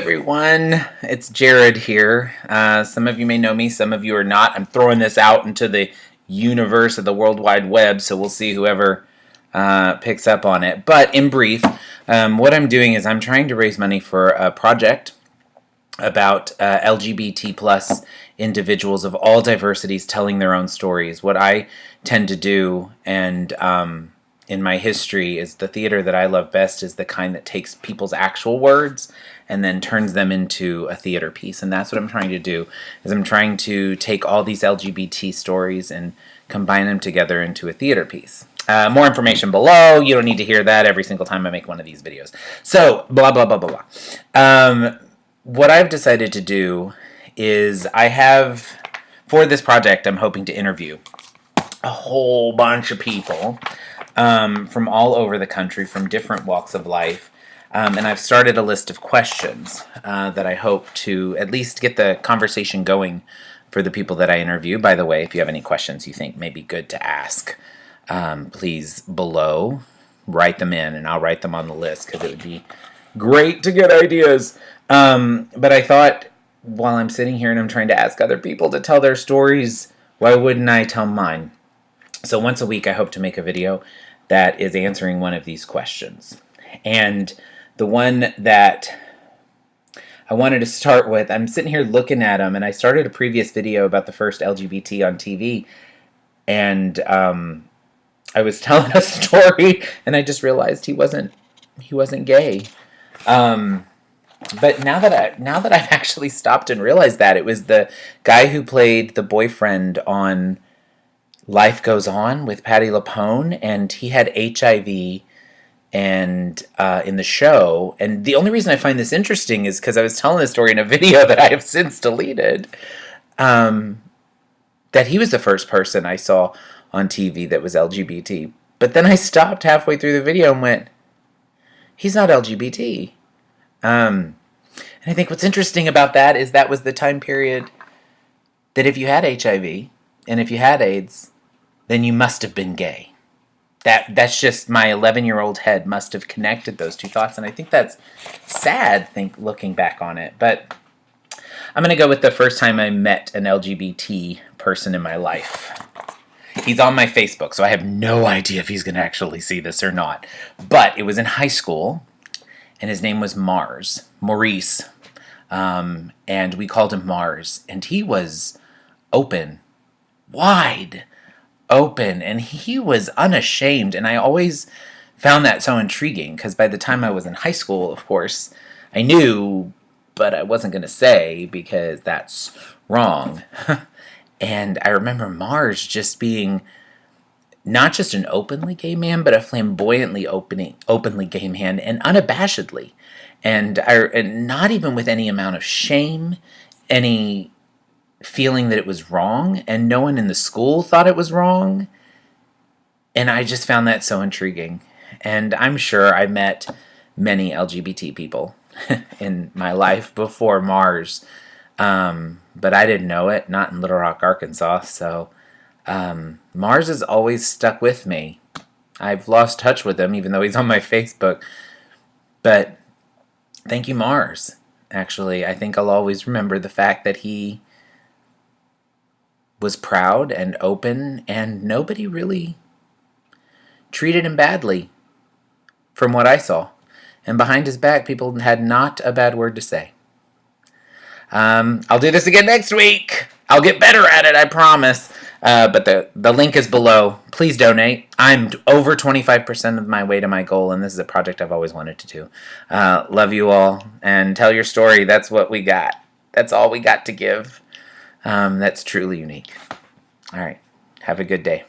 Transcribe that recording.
everyone. It's Jared here. Some of you may know me, some of you are not. I'm throwing this out into the universe of the World Wide Web, so we'll see whoever picks up on it. But in brief, what I'm doing is I'm trying to raise money for a project about LGBT plus individuals of all diversities telling their own stories. What I tend to do, and in my history, is the theater that I love best is the kind that takes people's actual words and then turns them into a theater piece. And that's what I'm trying to do, is I'm trying to take all these LGBT stories and combine them together into a theater piece. More information below. You don't need to hear that every single time I make one of these videos. So, blah, blah, blah, blah, blah. What I've decided to do is for this project, I'm hoping to interview a whole bunch of people from all over the country, from different walks of life. And I've started a list of questions that I hope to at least get the conversation going for the people that I interview. By the way, if you have any questions you think may be good to ask, please below write them in, and I'll write them on the list because it would be great to get ideas. But I thought, while I'm sitting here and I'm trying to ask other people to tell their stories, why wouldn't I tell mine? So once a week, I hope to make a video that is answering one of these questions. And the one that I wanted to start with, I'm sitting here looking at him, and I started a previous video about the first LGBT on TV, and I was telling a story, and I just realized he wasn't gay. But now that I've actually stopped and realized that, it was the guy who played the boyfriend on Life Goes On with Patti LuPone, and he had HIV and in the show. And the only reason I find this interesting is because I was telling this story in a video that I have since deleted, that he was the first person I saw on TV that was LGBT. But then I stopped halfway through the video and went, he's not LGBT. And I think what's interesting about that is that was the time period that if you had HIV and if you had AIDS, then you must have been gay. That's just my 11-year-old head must have connected those two thoughts, and I think that's sad looking back on it. But I'm going to go with the first time I met an LGBT person in my life. He's on my Facebook, so I have no idea if he's going to actually see this or not. But it was in high school, and his name was Maurice, and we called him Mars, and he was open, wide open, and he was unashamed, and I always found that so intriguing, because by the time I was in high school, of course, I knew, but I wasn't going to say, because that's wrong. And I remember Mars just being not just an openly gay man, but a flamboyantly openly gay man, and unabashedly. And not even with any amount of shame, any feeling that it was wrong, and no one in the school thought it was wrong. And I just found that so intriguing. And I'm sure I met many LGBT people in my life before Mars, but I didn't know it, not in Little Rock, Arkansas. So Mars has always stuck with me. I've lost touch with him, even though he's on my Facebook. But thank you, Mars. Actually, I think I'll always remember the fact that he was proud and open, and nobody really treated him badly, from what I saw. And behind his back, people had not a bad word to say. I'll do this again next week. I'll get better at it, I promise. But the link is below. Please donate. I'm over 25% of my way to my goal, and this is a project I've always wanted to do. Love you all, and tell your story. That's what we got. That's all we got to give. That's truly unique. All right. Have a good day.